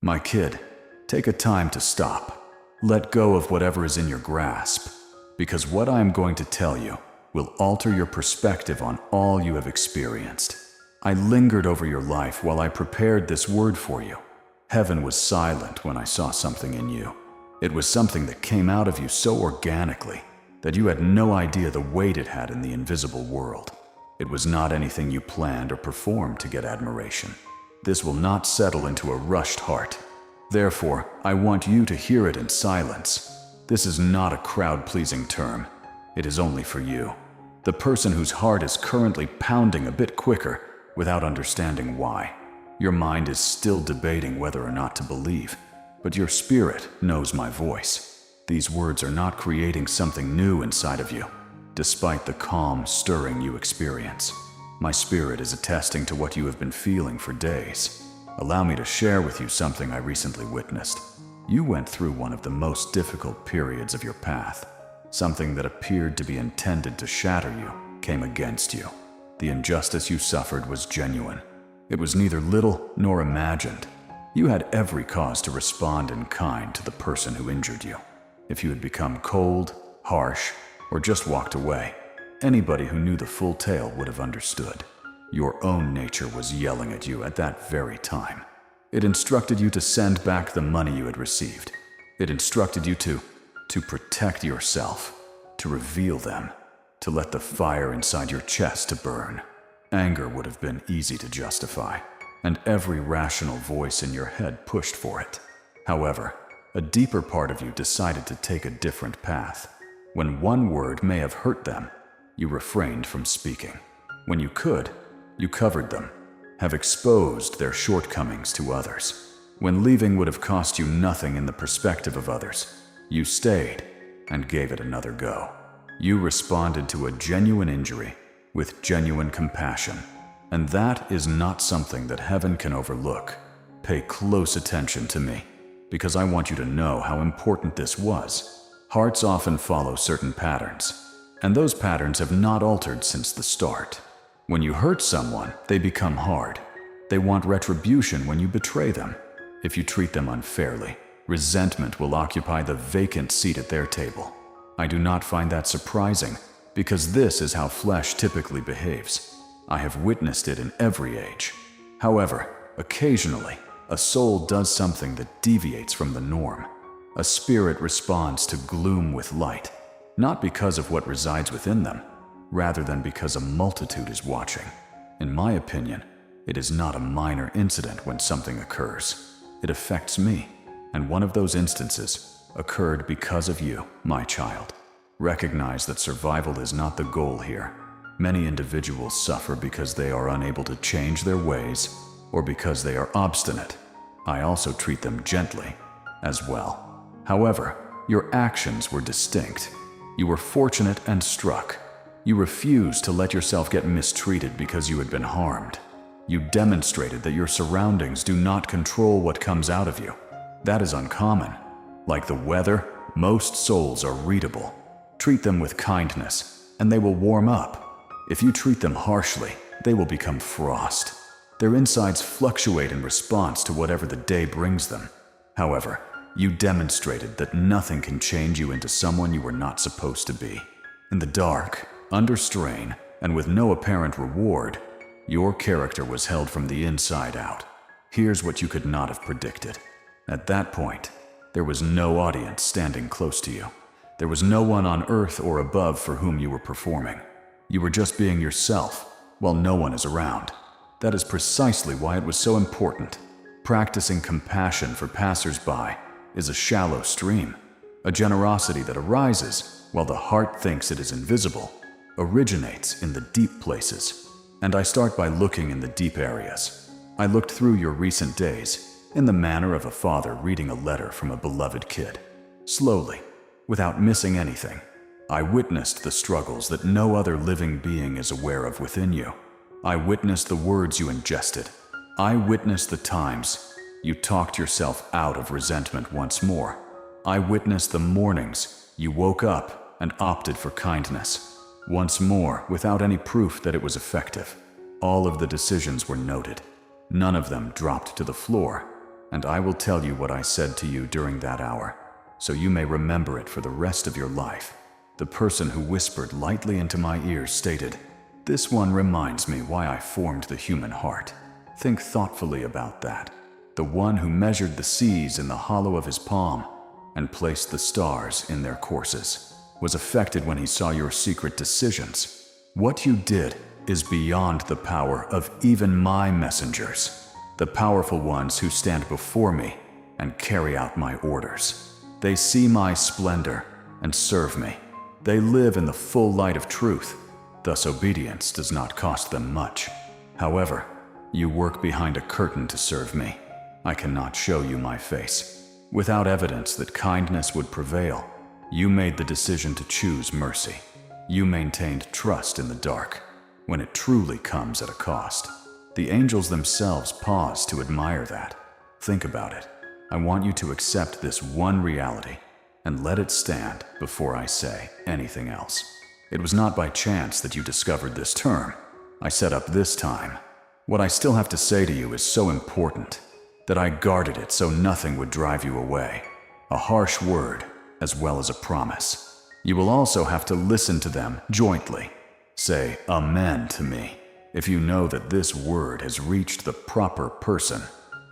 My kid, take a time to stop. Let go of whatever is in your grasp, because what I am going to tell you will alter your perspective on all you have experienced. I lingered over your life while I prepared this word for you. Heaven was silent when I saw something in you. It was something that came out of you so organically that you had no idea the weight it had in the invisible world. It was not anything you planned or performed to get admiration. This will not settle into a rushed heart. Therefore, I want you to hear it in silence. This is not a crowd-pleasing term. It is only for you, the person whose heart is currently pounding a bit quicker without understanding why. Your mind is still debating whether or not to believe, but your spirit knows my voice. These words are not creating something new inside of you, despite the calm stirring you experience. My spirit is attesting to what you have been feeling for days. Allow me to share with you something I recently witnessed. You went through one of the most difficult periods of your path. Something that appeared to be intended to shatter you came against you. The injustice you suffered was genuine. It was neither little nor imagined. You had every cause to respond in kind to the person who injured you. If you had become cold, harsh, or just walked away, anybody who knew the full tale would have understood. Your own nature was yelling at you at that very time. It instructed you to send back the money you had received. It instructed you to protect yourself, to reveal them, to let the fire inside your chest to burn. Anger would have been easy to justify, and every rational voice in your head pushed for it. However, a deeper part of you decided to take a different path. When one word may have hurt them, you refrained from speaking. When you could, you covered them, have exposed their shortcomings to others. When leaving would have cost you nothing in the perspective of others, you stayed and gave it another go. You responded to a genuine injury with genuine compassion, and that is not something that heaven can overlook. Pay close attention to me, because I want you to know how important this was. Hearts often follow certain patterns, and those patterns have not altered since the start. When you hurt someone, they become hard. They want retribution when you betray them. If you treat them unfairly, resentment will occupy the vacant seat at their table. I do not find that surprising, because this is how flesh typically behaves. I have witnessed it in every age. However, occasionally, a soul does something that deviates from the norm. A spirit responds to gloom with light, not because of what resides within them, rather than because a multitude is watching. In my opinion, it is not a minor incident when something occurs. It affects me, and one of those instances occurred because of you, my child. Recognize that survival is not the goal here. Many individuals suffer because they are unable to change their ways or because they are obstinate. I also treat them gently as well. However, your actions were distinct. You were fortunate and struck. You refused to let yourself get mistreated because you had been harmed. You demonstrated that your surroundings do not control what comes out of you. That is uncommon. Like the weather, most souls are readable. Treat them with kindness, and they will warm up. If you treat them harshly, they will become frost. Their insides fluctuate in response to whatever the day brings them. However, you demonstrated that nothing can change you into someone you were not supposed to be. In the dark, under strain, and with no apparent reward, your character was held from the inside out. Here's what you could not have predicted. At that point, there was no audience standing close to you. There was no one on earth or above for whom you were performing. You were just being yourself, while no one is around. That is precisely why it was so important. Practicing compassion for passers-by is a shallow stream. A generosity that arises while the heart thinks it is invisible originates in the deep places. And I start by looking in the deep areas. I looked through your recent days in the manner of a father reading a letter from a beloved kid. Slowly, without missing anything, I witnessed the struggles that no other living being is aware of within you. I witnessed the words you ingested. I witnessed the times you talked yourself out of resentment once more. I witnessed the mornings you woke up and opted for kindness. Once more, without any proof that it was effective. All of the decisions were noted. None of them dropped to the floor. and I will tell you what I said to you during that hour, so you may remember it for the rest of your life. The person who whispered lightly into my ears stated, "This one reminds me why I formed the human heart." Think thoughtfully about that. The one who measured the seas in the hollow of his palm and placed the stars in their courses was affected when he saw your secret decisions. What you did is beyond the power of even my messengers, the powerful ones who stand before me and carry out my orders. They see my splendor and serve me. They live in the full light of truth, thus obedience does not cost them much. However, you work behind a curtain to serve me. I cannot show you my face. Without evidence that kindness would prevail, you made the decision to choose mercy. You maintained trust in the dark, when it truly comes at a cost. The angels themselves pause to admire that. Think about it. I want you to accept this one reality and let it stand before I say anything else. It was not by chance that you discovered this term. I set up this time. What I still have to say to you is so important that I guarded it so nothing would drive you away. A harsh word as well as a promise. You will also have to listen to them jointly. Say Amen to me if you know that this word has reached the proper person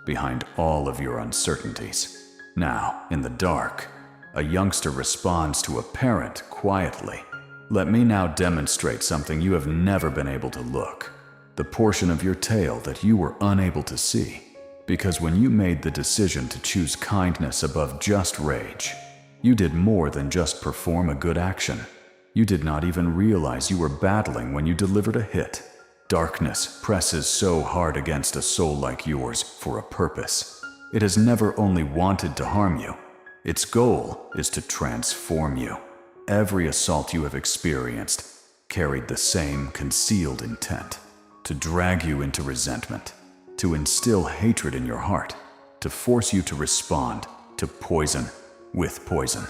behind all of your uncertainties. Now, in the dark, a youngster responds to a parent quietly. Let me now demonstrate something you have never been able to look. The portion of your tale that you were unable to see. Because when you made the decision to choose kindness above just rage, you did more than just perform a good action. You did not even realize you were battling when you delivered a hit. Darkness presses so hard against a soul like yours for a purpose. It has never only wanted to harm you. Its goal is to transform you. Every assault you have experienced carried the same concealed intent: to drag you into resentment, to instill hatred in your heart, to force you to respond to poison with poison.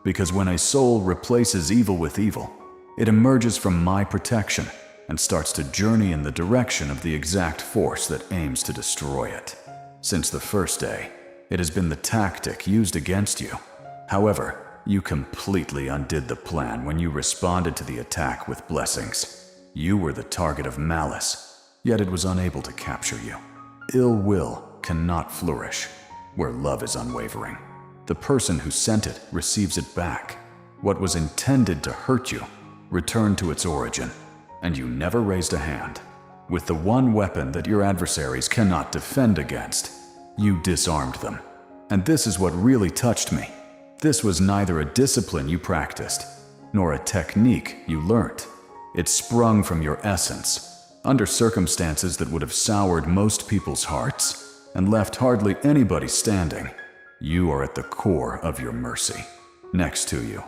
Because when a soul replaces evil with evil, it emerges from my protection and starts to journey in the direction of the exact force that aims to destroy it. Since the first day, it has been the tactic used against you. However, you completely undid the plan when you responded to the attack with blessings. You were the target of malice, yet it was unable to capture you. Ill will cannot flourish where love is unwavering. The person who sent it receives it back. What was intended to hurt you returned to its origin, and you never raised a hand. With the one weapon that your adversaries cannot defend against, you disarmed them. And this is what really touched me. This was neither a discipline you practiced, nor a technique you learnt. It sprung from your essence, under circumstances that would have soured most people's hearts and left hardly anybody standing. You are at the core of your mercy. Next to you,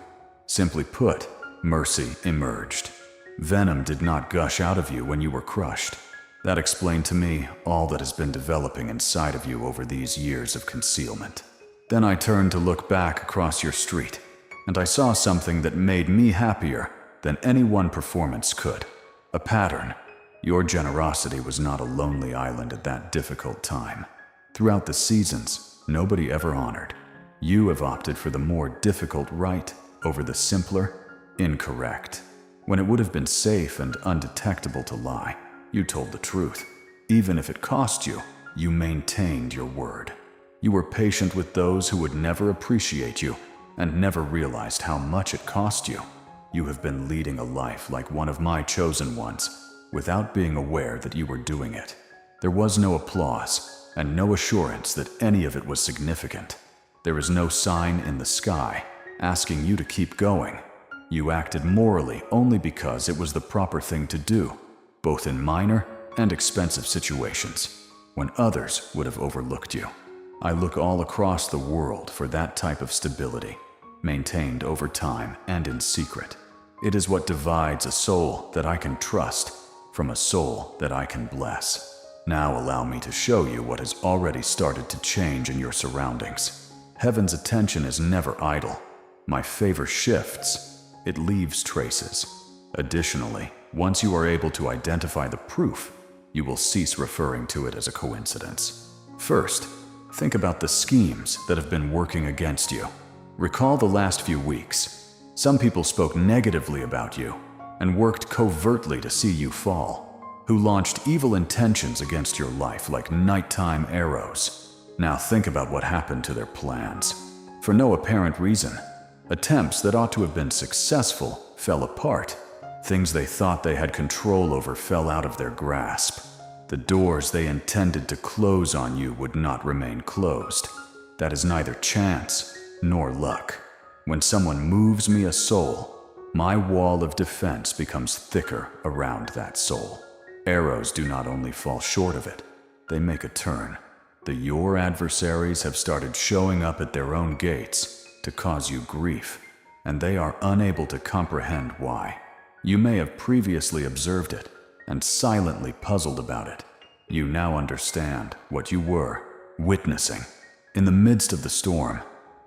simply put, mercy emerged. Venom did not gush out of you when you were crushed. That explained to me all that has been developing inside of you over these years of concealment. Then I turned to look back across your street, and I saw something that made me happier than any one performance could. A pattern. Your generosity was not a lonely island at that difficult time. Throughout the seasons, nobody ever honored. You have opted for the more difficult right over the simpler, incorrect. When it would have been safe and undetectable to lie, you told the truth. Even if it cost you, you maintained your word. You were patient with those who would never appreciate you and never realized how much it cost you. You have been leading a life like one of my chosen ones, without being aware that you were doing it. There was no applause and no assurance that any of it was significant. There is no sign in the sky asking you to keep going. You acted morally only because it was the proper thing to do, both in minor and expensive situations, when others would have overlooked you. I look all across the world for that type of stability, maintained over time and in secret. It is what divides a soul that I can trust from a soul that I can bless. Now allow me to show you what has already started to change in your surroundings. Heaven's attention is never idle. My favor shifts. It leaves traces. Additionally, once you are able to identify the proof, you will cease referring to it as a coincidence. First, Think about the schemes that have been working against you. Recall the last few weeks. Some people spoke negatively about you and worked covertly to see you fall, who launched evil intentions against your life like nighttime arrows. Now think about what happened to their plans. For no apparent reason, attempts that ought to have been successful fell apart. Things they thought they had control over fell out of their grasp. The doors they intended to close on you would not remain closed. That is neither chance nor luck. When someone moves me a soul, my wall of defense becomes thicker around that soul. Arrows do not only fall short of it, they make a turn. Your adversaries have started showing up at their own gates to cause you grief, and they are unable to comprehend why. You may have previously observed it and silently puzzled about it. You now understand what you were witnessing. In the midst of the storm,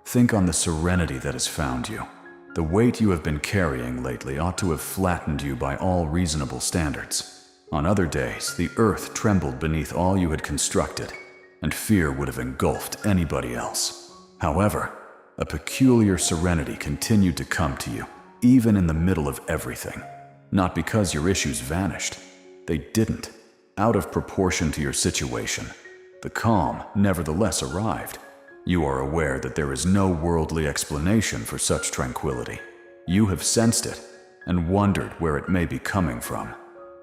think on the serenity that has found you. The weight you have been carrying lately ought to have flattened you by all reasonable standards. On other days, the earth trembled beneath all you had constructed, and fear would have engulfed anybody else. However, a peculiar serenity continued to come to you, even in the middle of everything. Not because your issues vanished. They didn't. Out of proportion to your situation, the calm nevertheless arrived. You are aware that there is no worldly explanation for such tranquility. You have sensed it and wondered where it may be coming from.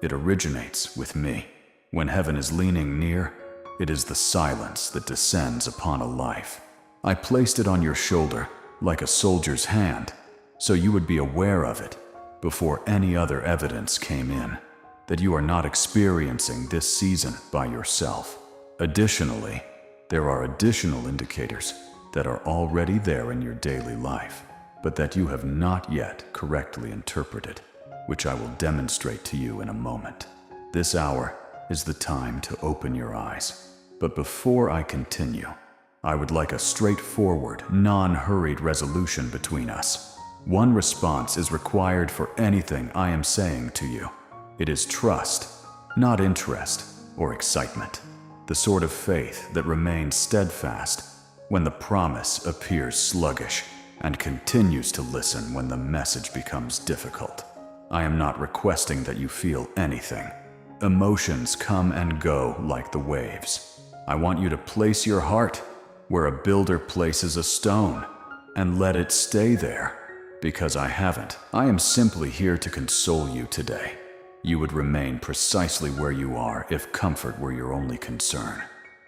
It originates with me. When heaven is leaning near, it is the silence that descends upon a life. I placed it on your shoulder like a soldier's hand, so you would be aware of it before any other evidence came in, that you are not experiencing this season by yourself. Additionally, there are additional indicators that are already there in your daily life, but that you have not yet correctly interpreted, which I will demonstrate to you in a moment. This hour is the time to open your eyes. But before I continue, I would like a straightforward, non-hurried resolution between us. One response is required for anything I am saying to you. It is trust, not interest or excitement. The sort of faith that remains steadfast when the promise appears sluggish and continues to listen when the message becomes difficult. I am not requesting that you feel anything. Emotions come and go like the waves. I want you to place your heart where a builder places a stone and let it stay there. Because I haven't. I am simply here to console you today. You would remain precisely where you are if comfort were your only concern.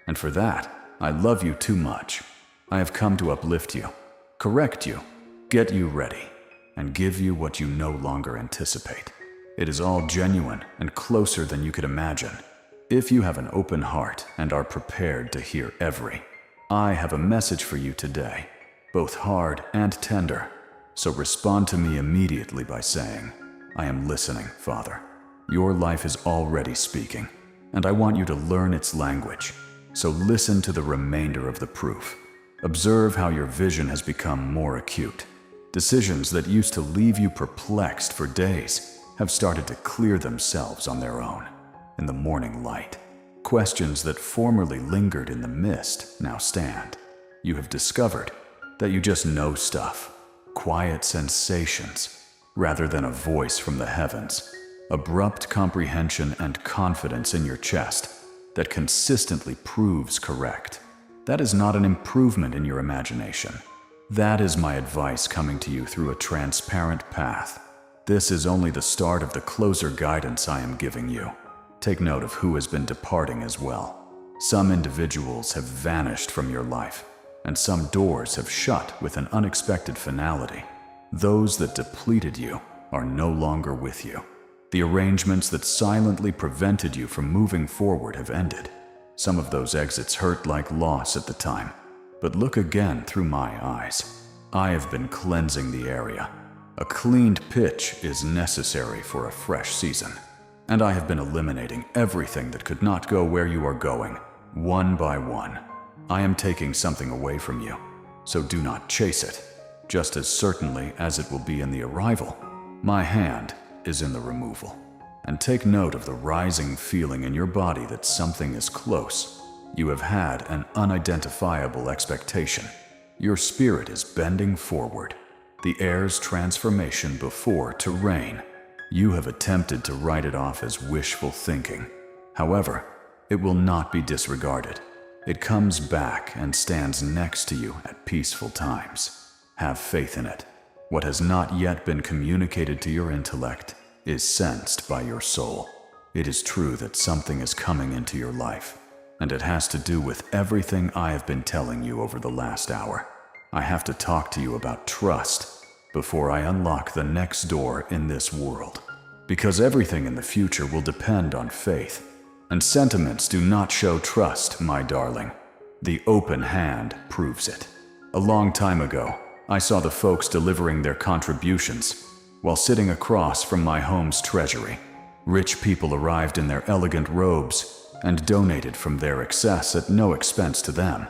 And for that, I love you too much. I have come to uplift you, correct you, get you ready, and give you what you no longer anticipate. It is all genuine and closer than you could imagine. If you have an open heart and are prepared to hear I have a message for you today, both hard and tender. So respond to me immediately by saying, I am listening, Father. Your life is already speaking, and I want you to learn its language. So listen to the remainder of the proof. Observe how your vision has become more acute. Decisions that used to leave you perplexed for days have started to clear themselves on their own in the morning light. Questions that formerly lingered in the mist now stand. You have discovered that you just know stuff. Quiet sensations, rather than a voice from the heavens. Abrupt comprehension and confidence in your chest that consistently proves correct. That is not an improvement in your imagination. That is my advice coming to you through a transparent path. This is only the start of the closer guidance I am giving you. Take note of who has been departing as well. Some individuals have vanished from your life, and some doors have shut with an unexpected finality. Those that depleted you are no longer with you. The arrangements that silently prevented you from moving forward have ended. Some of those exits hurt like loss at the time, but look again through my eyes. I have been cleansing the area. A cleaned pitch is necessary for a fresh season, and I have been eliminating everything that could not go where you are going, one by one. I am taking something away from you, so do not chase it. Just as certainly as it will be in the arrival, my hand is in the removal. And take note of the rising feeling in your body that something is close. You have had an unidentifiable expectation. Your spirit is bending forward, the air's transformation before to rain. You have attempted to write it off as wishful thinking. However, it will not be disregarded. It comes back and stands next to you at peaceful times. Have faith in it. What has not yet been communicated to your intellect is sensed by your soul. It is true that something is coming into your life, and it has to do with everything I have been telling you over the last hour. I have to talk to you about trust before I unlock the next door in this world. Because everything in the future will depend on faith, and sentiments do not show trust, my darling. The open hand proves it. A long time ago, I saw the folks delivering their contributions while sitting across from my home's treasury. Rich people arrived in their elegant robes and donated from their excess at no expense to them,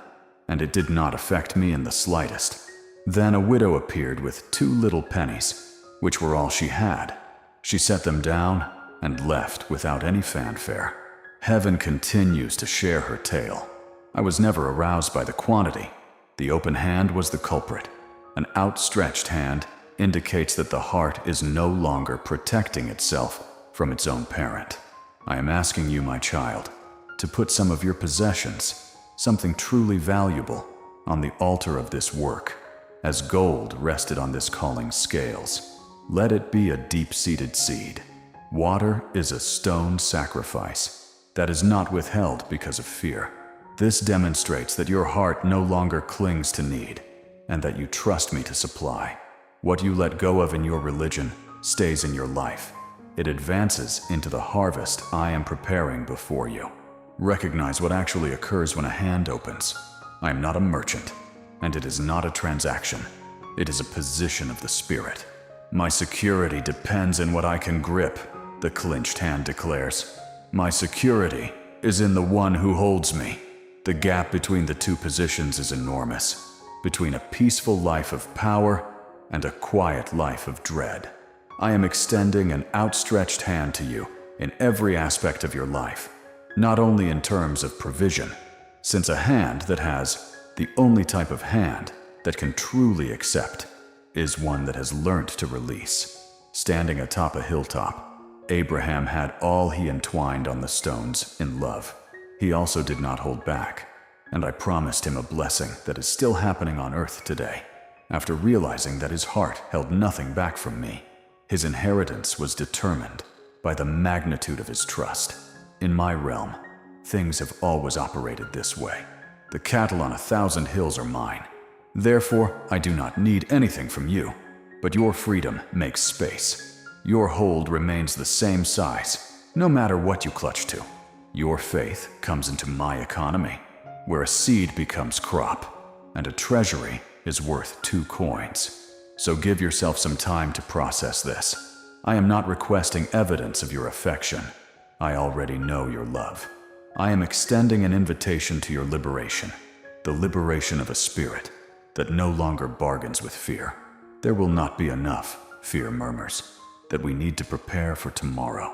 and it did not affect me in the slightest. Then a widow appeared with 2 little pennies, which were all she had. She set them down and left without any fanfare. Heaven continues to share her tale. I was never aroused by the quantity. The open hand was the culprit. An outstretched hand indicates that the heart is no longer protecting itself from its own parent. I am asking you, my child, to put some of your possessions, something truly valuable, on the altar of this work, as gold rested on this calling's scales. Let it be a deep-seated seed. Water is a stone sacrifice that is not withheld because of fear. This demonstrates that your heart no longer clings to need, and that you trust me to supply. What you let go of in your religion stays in your life. It advances into the harvest I am preparing before you. Recognize what actually occurs when a hand opens. I am not a merchant, and it is not a transaction. It is a position of the spirit. My security depends in what I can grip, the clenched hand declares. My security is in the one who holds me. The gap between the 2 positions is enormous, between a peaceful life of power and a quiet life of dread. I am extending an outstretched hand to you in every aspect of your life, not only in terms of provision, since a hand that has the only type of hand that can truly accept is one that has learnt to release. Standing atop a hilltop, Abraham had all he entwined on the stones in love. He also did not hold back, and I promised him a blessing that is still happening on earth today. After realizing that his heart held nothing back from me, his inheritance was determined by the magnitude of his trust. In my realm, things have always operated this way. The cattle on 1,000 hills are mine. Therefore, I do not need anything from you, but your freedom makes space. Your hold remains the same size, no matter what you clutch to. Your faith comes into my economy, where a seed becomes crop, and a treasury is worth 2 coins. So give yourself some time to process this. I am not requesting evidence of your affection. I already know your love. I am extending an invitation to your liberation, the liberation of a spirit that no longer bargains with fear. There will not be enough, fear murmurs, that we need to prepare for tomorrow.